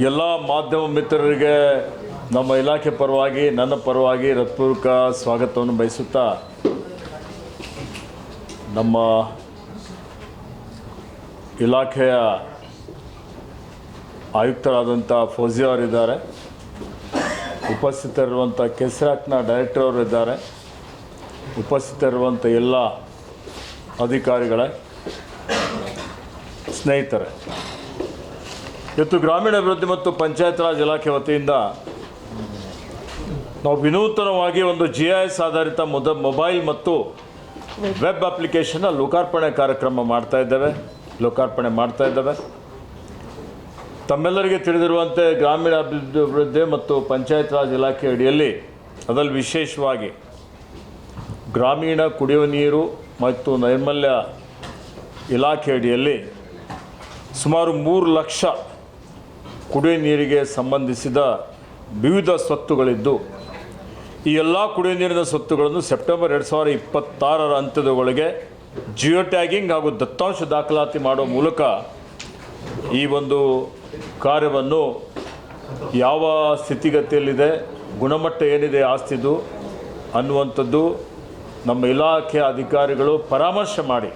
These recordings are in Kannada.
ಎಲ್ಲ ಮಾಧ್ಯಮ ಮಿತ್ರರಿಗೆ ನಮ್ಮ ಇಲಾಖೆ ಪರವಾಗಿ ನನ್ನ ಪರವಾಗಿ ಹೃತ್ಪೂರ್ವಕ ಸ್ವಾಗತವನ್ನು ಬಯಸುತ್ತಾ ನಮ್ಮ ಇಲಾಖೆಯ ಆಯುಕ್ತರಾದಂಥ ಫೌಜಿ ಅವರಿದ್ದಾರೆ, ಉಪಸ್ಥಿತರಿರುವಂಥ ಕೆಸ್ರಾಕ್ನ ಡೈರೆಕ್ಟರ್ ಅವರಿದ್ದಾರೆ, ಉಪಸ್ಥಿತರಿರುವಂಥ ಎಲ್ಲ ಅಧಿಕಾರಿಗಳ ಸ್ನೇಹಿತರೆ, ಇವತ್ತು ಗ್ರಾಮೀಣಾಭಿವೃದ್ಧಿ ಮತ್ತು ಪಂಚಾಯತ್ ರಾಜ್ ಇಲಾಖೆ ವತಿಯಿಂದ ನಾವು ವಿನೂತನವಾಗಿ ಒಂದು GIS ಆಧಾರಿತ ಮೊಬೈಲ್ ಮತ್ತು ವೆಬ್ ಅಪ್ಲಿಕೇಶನ್ನ ಲೋಕಾರ್ಪಣೆ ಕಾರ್ಯಕ್ರಮ ಲೋಕಾರ್ಪಣೆ ಮಾಡ್ತಾ ಇದ್ದೇವೆ. ತಮ್ಮೆಲ್ಲರಿಗೆ ತಿಳಿದಿರುವಂತೆ ಗ್ರಾಮೀಣಾಭಿವೃದ್ಧಿ ಮತ್ತು ಪಂಚಾಯತ್ ರಾಜ್ ಇಲಾಖೆ ಅಡಿಯಲ್ಲಿ ಅದರಲ್ಲಿ ವಿಶೇಷವಾಗಿ ಗ್ರಾಮೀಣ ಕುಡಿಯುವ ನೀರು ಮತ್ತು ನೈರ್ಮಲ್ಯ ಇಲಾಖೆ ಅಡಿಯಲ್ಲಿ ಸುಮಾರು 3 ಲಕ್ಷ ಕುಡಿಯುವ ನೀರಿಗೆ ಸಂಬಂಧಿಸಿದ ವಿವಿಧ ಸ್ವತ್ತುಗಳಿದ್ದು, ಈ ಎಲ್ಲ ಕುಡಿಯುವ ನೀರಿನ ಸ್ವತ್ತುಗಳನ್ನು ಸೆಪ್ಟೆಂಬರ್ 2026 ಅಂತ್ಯದೊಳಗೆ ಜಿಯೋ ಟ್ಯಾಗಿಂಗ್ ಹಾಗೂ ದತ್ತಾಂಶ ದಾಖಲಾತಿ ಮಾಡುವ ಮೂಲಕ ಈ ಒಂದು ಕಾರ್ಯವನ್ನು ಯಾವ ಸ್ಥಿತಿಗತಿಯಲ್ಲಿದೆ, ಗುಣಮಟ್ಟ ಏನಿದೆ ಆಸ್ತಿದು ಅನ್ನುವಂಥದ್ದು ನಮ್ಮ ಇಲಾಖೆ ಅಧಿಕಾರಿಗಳು ಪರಾಮರ್ಶೆ ಮಾಡಿ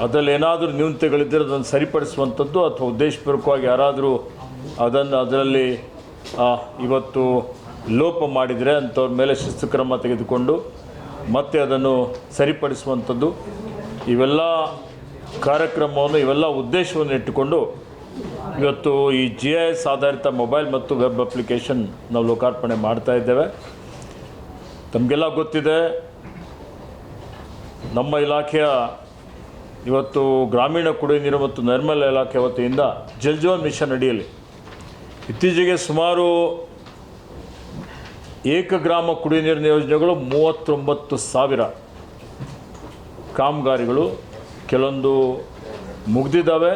ಅದರಲ್ಲಿ ಏನಾದರೂ ನ್ಯೂನತೆಗಳಿದ್ದರೆ ಅದನ್ನು ಸರಿಪಡಿಸುವಂಥದ್ದು, ಅಥವಾ ಉದ್ದೇಶಪೂರ್ವಕವಾಗಿ ಯಾರಾದರೂ ಅದರಲ್ಲಿ ಇವತ್ತು ಲೋಪ ಮಾಡಿದರೆ ಅಂಥವ್ರ ಮೇಲೆ ಶಿಸ್ತು ಕ್ರಮ ತೆಗೆದುಕೊಂಡು ಮತ್ತೆ ಅದನ್ನು ಸರಿಪಡಿಸುವಂಥದ್ದು, ಇವೆಲ್ಲ ಕಾರ್ಯಕ್ರಮವನ್ನು ಇವೆಲ್ಲ ಉದ್ದೇಶವನ್ನು ಇಟ್ಟುಕೊಂಡು ಇವತ್ತು ಈ GIS ಆಧಾರಿತ ಮೊಬೈಲ್ ಮತ್ತು ವೆಬ್ ಅಪ್ಲಿಕೇಶನ್ ನಾವು ಲೋಕಾರ್ಪಣೆ ಮಾಡ್ತಾ ಇದ್ದೇವೆ. ತಮಗೆಲ್ಲ ಗೊತ್ತಿದೆ, ನಮ್ಮ ಇಲಾಖೆಯ ಇವತ್ತು ಗ್ರಾಮೀಣ ಕುಡಿಯುವ ನೀರು ಮತ್ತು ನೈರ್ಮಲ್ಯ ಇಲಾಖೆ ವತಿಯಿಂದ ಜಲ್ ಜೀವನ್ ಮಿಷನ್ ಅಡಿಯಲ್ಲಿ ಇತ್ತೀಚೆಗೆ ಸುಮಾರು ಏಕಗ್ರಾಮ ಕುಡಿಯುವ ನೀರಿನ ಯೋಜನೆಗಳು 39,000 ಕಾಮಗಾರಿಗಳು, ಕೆಲವೊಂದು ಮುಗಿದಿದ್ದಾವೆ,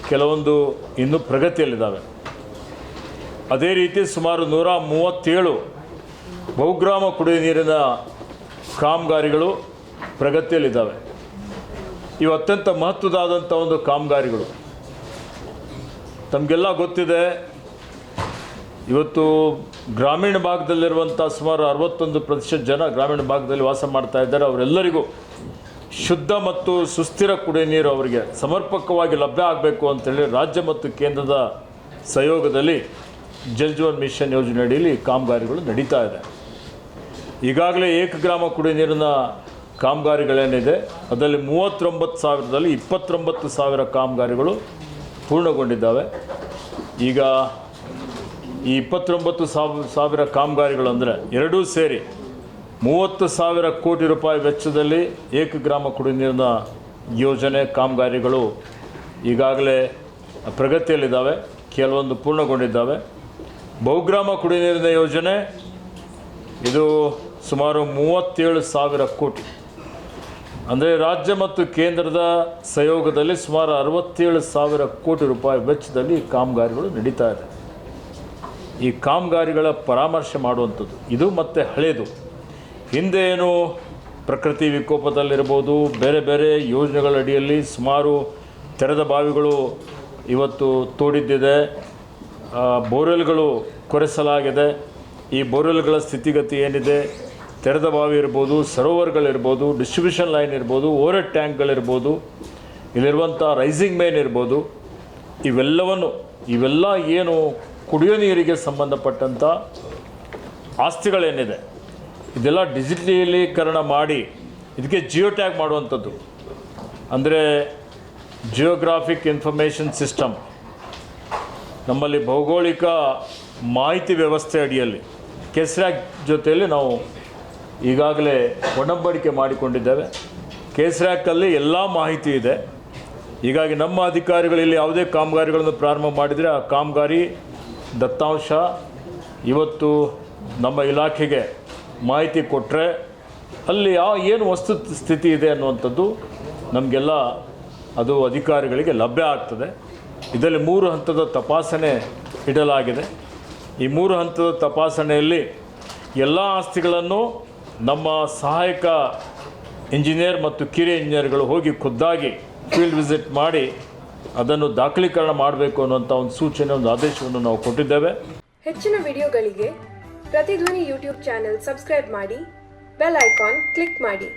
ಕೆಲವೊಂದು ಇನ್ನೂ ಪ್ರಗತಿಯಲ್ಲಿದ್ದಾವೆ. ಅದೇ ರೀತಿ ಸುಮಾರು 137 ಬಹುಗ್ರಾಮ ಕುಡಿಯುವ ನೀರಿನ ಕಾಮಗಾರಿಗಳು ಪ್ರಗತಿಯಲ್ಲಿದ್ದಾವೆ. ಇವು ಅತ್ಯಂತ ಮಹತ್ವದಾದಂಥ ಒಂದು ಕಾಮಗಾರಿಗಳು. ತಮಗೆಲ್ಲ ಗೊತ್ತಿದೆ, ಇವತ್ತು ಗ್ರಾಮೀಣ ಭಾಗದಲ್ಲಿರುವಂಥ ಸುಮಾರು 61% ಜನ ಗ್ರಾಮೀಣ ಭಾಗದಲ್ಲಿ ವಾಸ ಮಾಡ್ತಾ ಇದ್ದಾರೆ. ಅವರೆಲ್ಲರಿಗೂ ಶುದ್ಧ ಮತ್ತು ಸುಸ್ಥಿರ ಕುಡಿಯುವ ನೀರು ಅವರಿಗೆ ಸಮರ್ಪಕವಾಗಿ ಲಭ್ಯ ಆಗಬೇಕು ಅಂತೇಳಿ ರಾಜ್ಯ ಮತ್ತು ಕೇಂದ್ರದ ಸಹಯೋಗದಲ್ಲಿ ಜಲ್ ಜೀವನ್ ಮಿಷನ್ ಯೋಜನೆ ಅಡಿಯಲ್ಲಿ ಕಾಮಗಾರಿಗಳು ನಡೀತಾ ಇದೆ. ಈಗಾಗಲೇ ಏಕಗ್ರಾಮ ಕುಡಿಯುವ ನೀರಿನ ಕಾಮಗಾರಿಗಳೇನಿದೆ ಅದರಲ್ಲಿ 39,000ರಲ್ಲಿ 29,000 ಕಾಮಗಾರಿಗಳು ಪೂರ್ಣಗೊಂಡಿದ್ದಾವೆ. ಈಗ ಈ 29,000 ಕಾಮಗಾರಿಗಳು ಅಂದರೆ ಎರಡೂ ಸೇರಿ 30,000 ಕೋಟಿ ರೂಪಾಯಿ ವೆಚ್ಚದಲ್ಲಿ ಏಕಗ್ರಾಮ ಕುಡಿಯುವ ನೀರಿನ ಯೋಜನೆ ಕಾಮಗಾರಿಗಳು ಈಗಾಗಲೇ ಪ್ರಗತಿಯಲ್ಲಿದ್ದಾವೆ, ಕೆಲವೊಂದು ಪೂರ್ಣಗೊಂಡಿದ್ದಾವೆ. ಬಹುಗ್ರಾಮ ಕುಡಿಯುವ ನೀರಿನ ಯೋಜನೆ ಇದು ಸುಮಾರು 37,000 ಕೋಟಿ, ಅಂದರೆ ರಾಜ್ಯ ಮತ್ತು ಕೇಂದ್ರದ ಸಹಯೋಗದಲ್ಲಿ ಸುಮಾರು 67,000 ಕೋಟಿ ರೂಪಾಯಿ ವೆಚ್ಚದಲ್ಲಿ ಕಾಮಗಾರಿಗಳು ನಡೀತಾ ಇದೆ. ಈ ಕಾಮಗಾರಿಗಳ ಪರಾಮರ್ಶೆ ಮಾಡುವಂಥದ್ದು ಇದು ಮತ್ತೆ ಹಳೆಯದು. ಹಿಂದೆ ಏನು ಪ್ರಕೃತಿ ವಿಕೋಪದಲ್ಲಿರ್ಬೋದು, ಬೇರೆ ಬೇರೆ ಯೋಜನೆಗಳ ಅಡಿಯಲ್ಲಿ ಸುಮಾರು ತೆರೆದ ಬಾವಿಗಳು ಇವತ್ತು ತೋಡಿದ್ದಿದೆ, ಬೋರ್ವೆಲ್ಗಳು ಕೊರೆಸಲಾಗಿದೆ. ಈ ಬೋರ್ವೆಲ್ಗಳ ಸ್ಥಿತಿಗತಿ ಏನಿದೆ, ತೆರೆದ ಬಾವಿ ಇರ್ಬೋದು, ಸರೋವರ್ಗಳಿರ್ಬೋದು, ಡಿಸ್ಟ್ರಿಬ್ಯೂಷನ್ ಲೈನ್ ಇರ್ಬೋದು, ಓವರ್ ಹೆಡ್ ಟ್ಯಾಂಕ್ಗಳಿರ್ಬೋದು, ಇಲ್ಲಿರುವಂಥ ರೈಸಿಂಗ್ ಮೇನ್ ಇರ್ಬೋದು, ಇವೆಲ್ಲ ಏನು ಕುಡಿಯೋ ನೀರಿಗೆ ಸಂಬಂಧಪಟ್ಟಂಥ ಆಸ್ತಿಗಳೇನಿದೆ ಇದೆಲ್ಲ ಡಿಜಿಟಲೀಕರಣ ಮಾಡಿ ಇದಕ್ಕೆ ಜಿಯೋ ಟ್ಯಾಗ್ ಮಾಡುವಂಥದ್ದು, ಅಂದರೆ ಜಿಯೋಗ್ರಾಫಿಕ್ ಇನ್ಫಾರ್ಮೇಷನ್ ಸಿಸ್ಟಮ್, ನಮ್ಮಲ್ಲಿ ಭೌಗೋಳಿಕ ಮಾಹಿತಿ ವ್ಯವಸ್ಥೆ ಅಡಿಯಲ್ಲಿ ಕೆಸ್ರಾಕ್ ಜೊತೆಯಲ್ಲಿ ನಾವು ಈಗಾಗಲೇ ಒಡಂಬಡಿಕೆ ಮಾಡಿಕೊಂಡಿದ್ದೇವೆ. ಕೆಸ್ರಾಕಲ್ಲಿ ಎಲ್ಲ ಮಾಹಿತಿ ಇದೆ. ಹೀಗಾಗಿ ನಮ್ಮ ಅಧಿಕಾರಿಗಳಲ್ಲಿ ಯಾವುದೇ ಕಾಮಗಾರಿಗಳನ್ನು ಪ್ರಾರಂಭ ಮಾಡಿದರೆ ಆ ಕಾಮಗಾರಿ ದತ್ತಾಂಶ ಇವತ್ತು ನಮ್ಮ ಇಲಾಖೆಗೆ ಮಾಹಿತಿ ಕೊಟ್ಟರೆ ಅಲ್ಲಿ ಏನು ವಸ್ತು ಸ್ಥಿತಿ ಇದೆ ಅನ್ನುವಂಥದ್ದು ನಮಗೆಲ್ಲ ಅದು ಅಧಿಕಾರಿಗಳಿಗೆ ಲಭ್ಯ ಆಗ್ತದೆ. ಇದರಲ್ಲಿ 3 ಹಂತದ ತಪಾಸಣೆ ಇಡಲಾಗಿದೆ. ಈ 3 ಹಂತದ ತಪಾಸಣೆಯಲ್ಲಿ ಎಲ್ಲ ಆಸ್ತಿಗಳನ್ನು ನಮ್ಮ ಸಹಾಯಕ ಇಂಜಿನಿಯರ್ ಮತ್ತು ಕಿರಿಯ ಇಂಜಿನಿಯರ್ಗಳು ಹೋಗಿ ಖುದ್ದಾಗಿ ಫೀಲ್ಡ್ ವಿಸಿಟ್ ಮಾಡಿ ಅದನ್ನು ದಾಖಲೀಕರಣ ಮಾಡಬೇಕು ಅನ್ನುವಂಥ ಒಂದು ಸೂಚನೆ, ಒಂದು ಆದೇಶವನ್ನು ನಾವು ಕೊಟ್ಟಿದ್ದೇವೆ. ಹೆಚ್ಚಿನ ವಿಡಿಯೋಗಳಿಗೆ ಪ್ರತಿಧ್ವನಿ ಯೂಟ್ಯೂಬ್ ಚಾನೆಲ್ ಸಬ್ಸ್ಕ್ರೈಬ್ ಮಾಡಿ, ಬೆಲ್ ಐಕಾನ್ ಕ್ಲಿಕ್ ಮಾಡಿ.